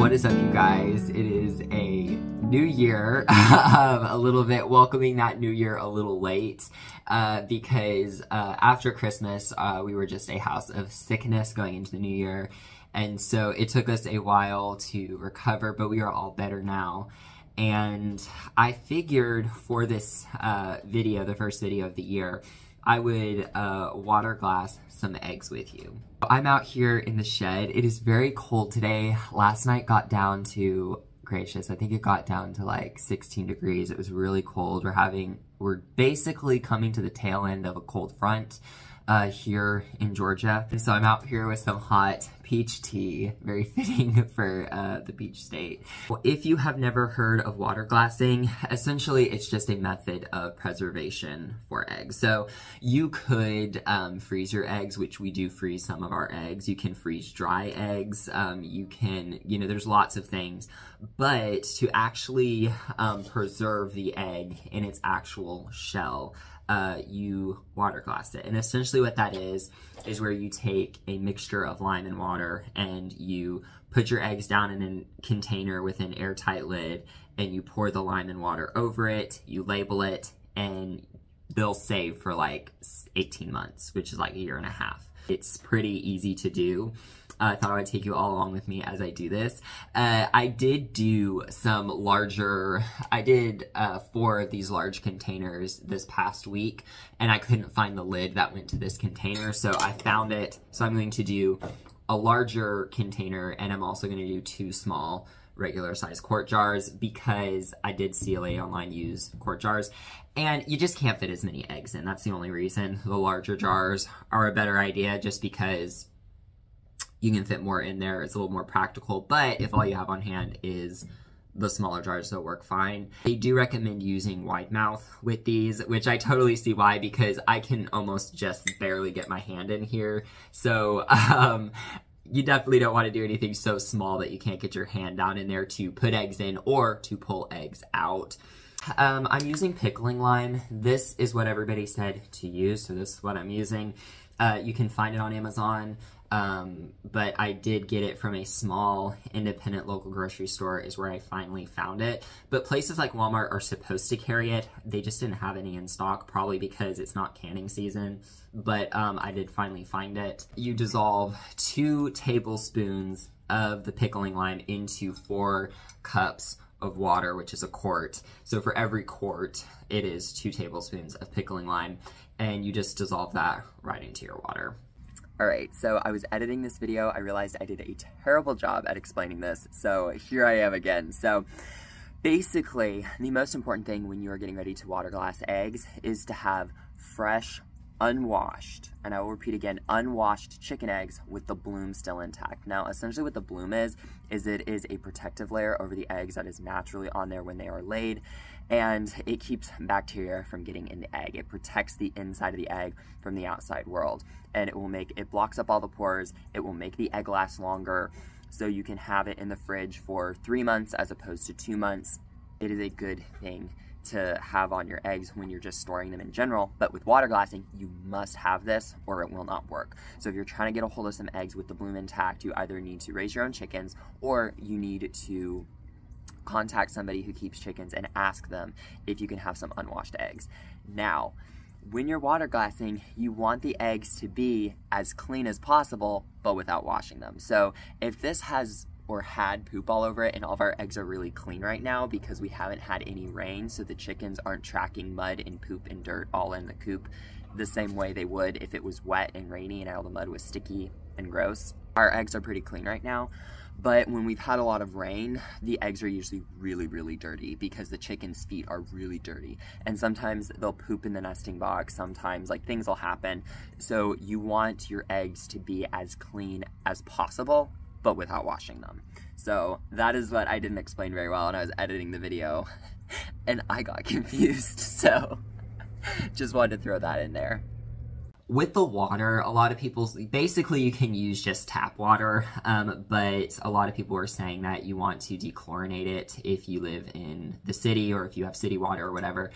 What is up, you guys? It is a new year. A little bit welcoming that new year a little late because after Christmas, we were just a house of sickness going into the new year. And so it took us a while to recover, but we are all better now. And I figured for this video, the first video of the year, I would water glass some eggs with you. I'm out here in the shed. It is very cold today. Last night got down to, gracious, I think it got down to like 16 degrees. It was really cold. We're basically coming to the tail end of a cold front here in Georgia. And so I'm out here with some hot peach tea, very fitting for the beach state. Well, if you have never heard of water glassing, essentially it's just a method of preservation for eggs. So you could freeze your eggs, which we do freeze some of our eggs. You can freeze dry eggs. You can, there's lots of things. But to actually preserve the egg in its actual shell, you water glass it. And essentially what that is where you take a mixture of lime and water and you put your eggs down in a container with an airtight lid and you pour the lime and water over it, you label it, and they'll save for like 18 months, which is like a year and a half. It's pretty easy to do. I thought I would take you all along with me as I do this. I did do some larger, I did 4 of these large containers this past week, and I couldn't find the lid that went to this container, so I found it. So I'm going to do a larger container, and I'm also going to do 2 small regular size quart jars because I did see a lady online use quart jars, and you just can't fit as many eggs in. That's the only reason. The larger jars are a better idea just because you can fit more in there. It's a little more practical, but if all you have on hand is the smaller jars, they'll work fine. They do recommend using wide mouth with these, which I totally see why, because I can almost just barely get my hand in here. So you definitely don't want to do anything so small that you can't get your hand down in there to put eggs in or to pull eggs out. I'm using pickling lime. This is what everybody said to use, so this is what I'm using. You can find it on Amazon. But I did get it from a small independent local grocery store is where I finally found it. But places like Walmart are supposed to carry it. They just didn't have any in stock, probably because it's not canning season. But I did finally find it. You dissolve 2 tablespoons of the pickling lime into 4 cups of water, which is a quart. So for every quart, it is 2 tablespoons of pickling lime, and you just dissolve that right into your water. Alright, so I was editing this video, I realized I did a terrible job at explaining this, so here I am again. So basically, the most important thing when you are getting ready to water glass eggs is to have fresh, unwashed, and I will repeat again, unwashed chicken eggs with the bloom still intact. Now, essentially what the bloom is it is a protective layer over the eggs that is naturally on there when they are laid, and it keeps bacteria from getting in the egg. It protects the inside of the egg from the outside world, and it blocks up all the pores. It will make the egg last longer, so you can have it in the fridge for 3 months as opposed to 2 months. It is a good thing to have on your eggs when you're just storing them in general, but with water glassing, you must have this or it will not work. So if you're trying to get a hold of some eggs with the bloom intact, you either need to raise your own chickens or you need to contact somebody who keeps chickens and ask them if you can have some unwashed eggs. Now, when you're water glassing, you want the eggs to be as clean as possible, but without washing them. So if this has or had poop all over it, and all of our eggs are really clean right now because we haven't had any rain, so the chickens aren't tracking mud and poop and dirt all in the coop the same way they would if it was wet and rainy and all the mud was sticky and gross. Our eggs are pretty clean right now, but when we've had a lot of rain, the eggs are usually really, really dirty because the chickens' feet are really dirty. And sometimes they'll poop in the nesting box, sometimes like things will happen. So you want your eggs to be as clean as possible, but without washing them. So that is what I didn't explain very well when I was editing the video and I got confused. So just wanted to throw that in there. With the water, a lot of people, basically you can use just tap water, but a lot of people are saying that you want to dechlorinate it if you live in the city or if you have city water or whatever.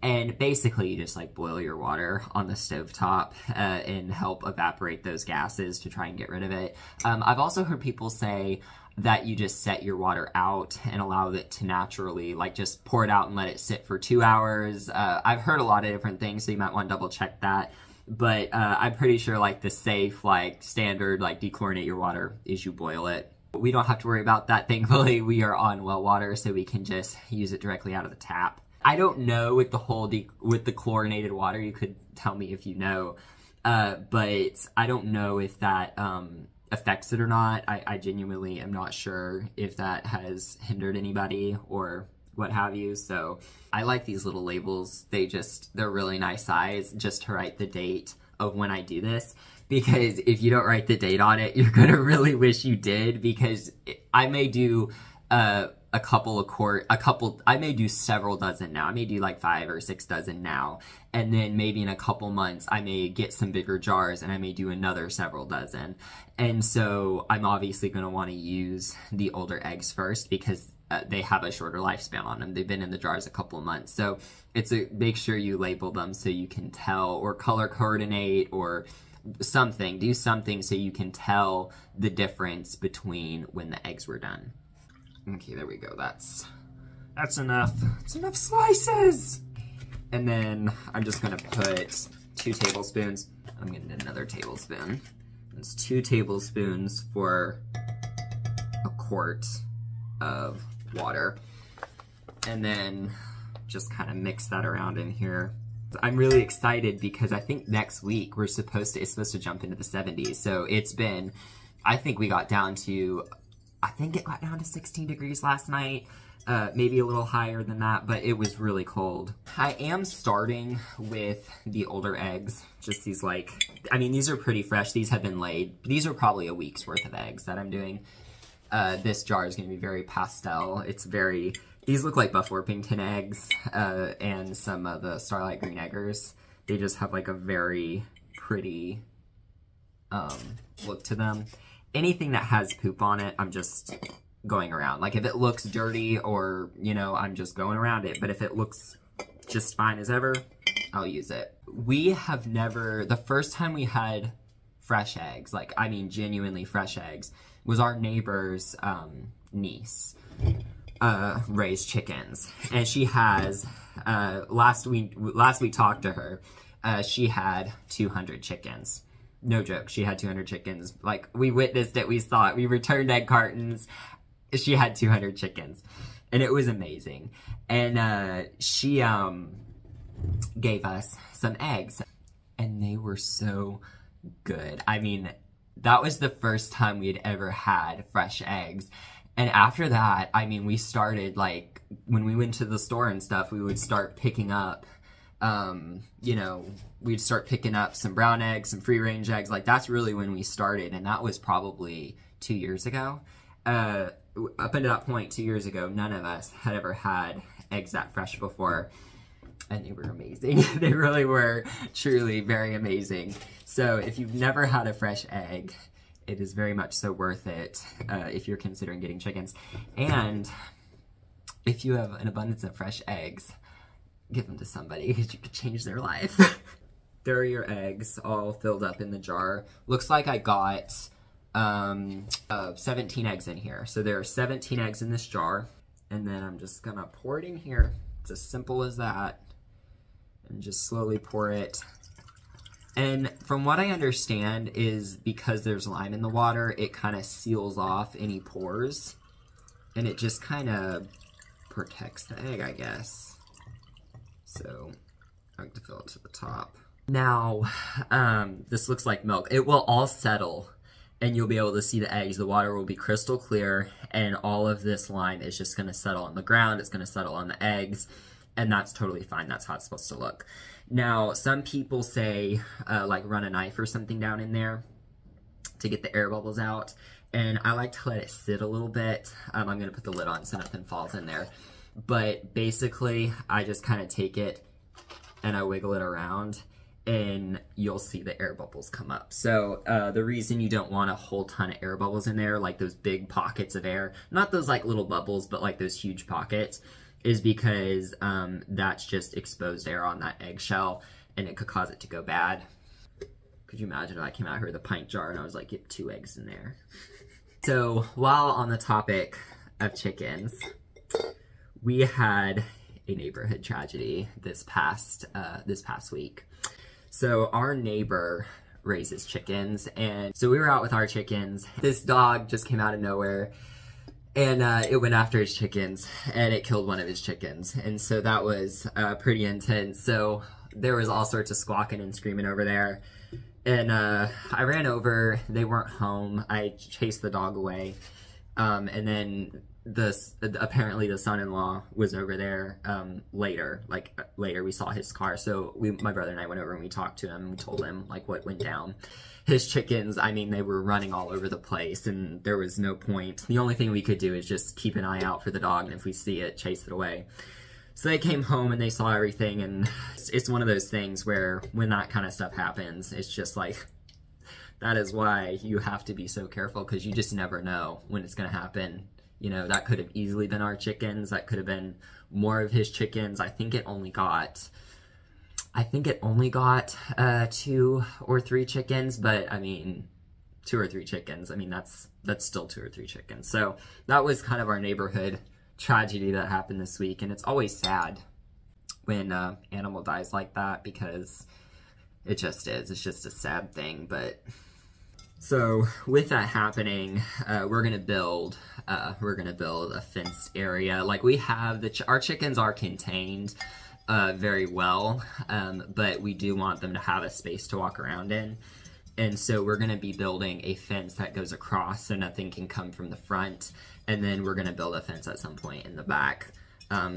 And basically you just like boil your water on the stovetop and help evaporate those gases to try and get rid of it. I've also heard people say that you just set your water out and allow it to naturally, like just pour it out and let it sit for 2 hours. I've heard a lot of different things, so you might want to double check that. But I'm pretty sure like the safe, like standard, like dechlorinate your water is you boil it. We don't have to worry about that, thankfully. We are on well water, so we can just use it directly out of the tap. I don't know with the whole with the chlorinated water, you could tell me if you know, but I don't know if that affects it or not. I genuinely am not sure if that has hindered anybody or what have you. So I like these little labels. They're really nice size just to write the date of when I do this, because if you don't write the date on it, you're gonna really wish you did, because I may do I may do several dozen now. I may do like 5 or 6 dozen now. And then maybe in a couple months, I may get some bigger jars and I may do another several dozen. And so I'm obviously going to want to use the older eggs first, because they have a shorter lifespan on them. They've been in the jars a couple of months. So make sure you label them so you can tell, or color coordinate, or something. Do something so you can tell the difference between when the eggs were done. Okay, there we go. That's enough. It's enough slices! And then I'm just gonna put 2 tablespoons. I'm gonna need another tablespoon. It's 2 tablespoons for a quart of water. And then just kind of mix that around in here. I'm really excited because I think next week it's supposed to jump into the 70s. So I think it got down to 16 degrees last night, maybe a little higher than that, but it was really cold. I am starting with the older eggs, just these these are pretty fresh. These have been laid. These are probably a week's worth of eggs that I'm doing. This jar is gonna be very pastel. These look like Buff Orpington eggs, and some of the Starlight Green Eggers. They just have like a very pretty look to them. Anything that has poop on it, I'm just going around. Like if it looks dirty, or, I'm just going around it. But if it looks just fine as ever, I'll use it. The first time we had fresh eggs, genuinely fresh eggs, was our neighbor's niece raised chickens. And she has, last we talked to her, she had 200 chickens. No joke, she had 200 chickens. Like, we witnessed it, we saw it, we returned egg cartons. She had 200 chickens. And it was amazing. And she gave us some eggs. And they were so good. I mean, that was the first time we had ever had fresh eggs. And after that, we started, when we went to the store and stuff, we would start picking up we'd start picking up some brown eggs, some free-range eggs. That's really when we started, and that was probably 2 years ago. Up until that point, 2 years ago, none of us had ever had eggs that fresh before, and they were amazing. They really were truly very amazing. So if you've never had a fresh egg, it is very much so worth it if you're considering getting chickens. And if you have an abundance of fresh eggs, give them to somebody, because you could change their life. There are your eggs all filled up in the jar. Looks like I got 17 eggs in here. So there are 17 eggs in this jar. And then I'm just gonna pour it in here. It's as simple as that. And just slowly pour it. And from what I understand is because there's lime in the water, it kind of seals off any pores. And it just kind of protects the egg, I guess. So I like to fill it to the top. Now, this looks like milk. It will all settle and you'll be able to see the eggs. The water will be crystal clear and all of this lime is just gonna settle on the ground. It's gonna settle on the eggs and that's totally fine. That's how it's supposed to look. Now, some people say, run a knife or something down in there to get the air bubbles out. And I like to let it sit a little bit. I'm gonna put the lid on so nothing falls in there. But basically, I just kind of take it and I wiggle it around and you'll see the air bubbles come up. So the reason you don't want a whole ton of air bubbles in there, like those big pockets of air, not those little bubbles, but those huge pockets, is because that's just exposed air on that eggshell, and it could cause it to go bad. Could you imagine if I came out here with a pint jar and I was like, get 2 eggs in there? So while on the topic of chickens, we had a neighborhood tragedy this past week. So our neighbor raises chickens, and so we were out with our chickens. This dog just came out of nowhere, and it went after his chickens, and it killed one of his chickens. And so that was pretty intense. So there was all sorts of squawking and screaming over there. And I ran over, they weren't home. I chased the dog away. And then apparently the son-in-law was over there later we saw his car. So my brother and I went over and we talked to him and we told him like what went down. His chickens, I mean, they were running all over the place and there was no point. The only thing we could do is just keep an eye out for the dog, and if we see it, chase it away. So they came home and they saw everything, and it's one of those things where when that kind of stuff happens, it's just like, that is why you have to be so careful, because you just never know when it's going to happen. You know, that could have easily been our chickens. That could have been more of his chickens. I think it only got 2 or 3 chickens, but I mean, 2 or 3 chickens. I mean, that's still 2 or 3 chickens. So that was kind of our neighborhood tragedy that happened this week. And it's always sad when an animal dies like that, because it just is. It's just a sad thing. But so with that happening, we're gonna build a fenced area. Like we have our chickens are contained very well, but we do want them to have a space to walk around in. And so we're gonna be building a fence that goes across so nothing can come from the front. And then we're gonna build a fence at some point in the back,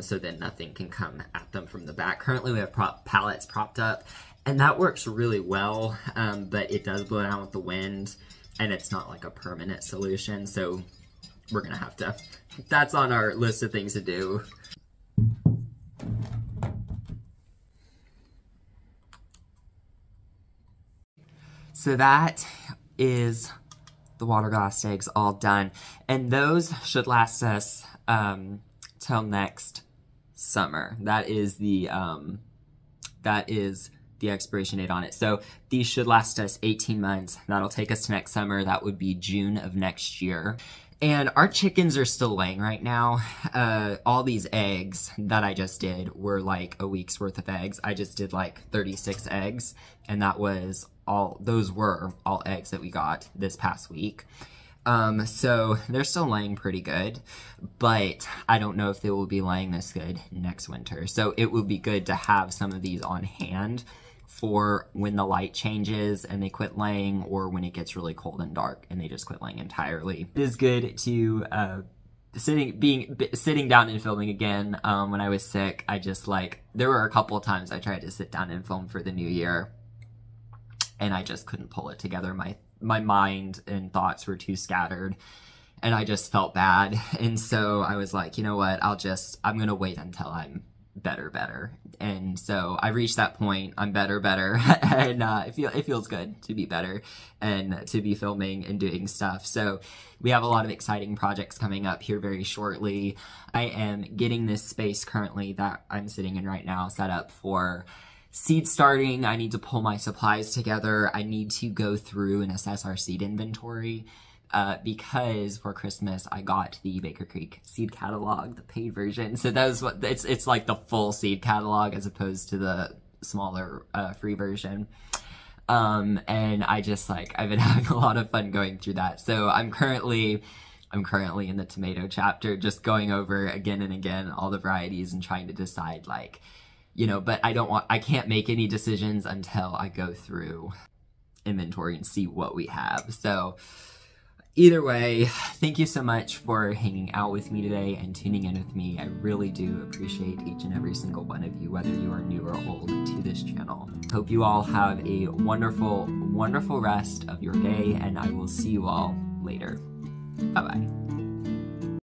so that nothing can come at them from the back. Currently we have pallets propped up, and that works really well, but it does blow down with the wind, and it's not like a permanent solution, so we're gonna have to, that's on our list of things to do. So that is the water glass eggs all done, and those should last us till next summer. That is the expiration date on it. So these should last us 18 months. That'll take us to next summer. That would be June of next year. And our chickens are still laying right now. All these eggs that I just did were like a week's worth of eggs. I just did like 36 eggs, and those were all eggs that we got this past week. So they're still laying pretty good, but I don't know if they will be laying this good next winter. So it would be good to have some of these on hand for when the light changes and they quit laying, or when it gets really cold and dark and they just quit laying entirely. It is good to sitting down and filming again. When I was sick, there were a couple of times I tried to sit down and film for the new year, and I just couldn't pull it together. My mind and thoughts were too scattered, and I just felt bad. And so I was like, you know what, I'm gonna wait until I'm better. And so I reached that point. I'm better, and it feels good to be better and to be filming and doing stuff. So we have a lot of exciting projects coming up here very shortly. I am getting this space currently that I'm sitting in right now set up for seed starting. I need to pull my supplies together. I need to go through and assess our seed inventory. Because for Christmas I got the Baker Creek seed catalog, the paid version. So that was it's like the full seed catalog as opposed to the smaller free version. And I've been having a lot of fun going through that. So I'm currently in the tomato chapter, just going over again and again all the varieties and trying to decide, like, you know, but I can't make any decisions until I go through inventory and see what we have. So either way, thank you so much for hanging out with me today and tuning in with me. I really do appreciate each and every single one of you, whether you are new or old to this channel. Hope you all have a wonderful, wonderful rest of your day, and I will see you all later. Bye-bye.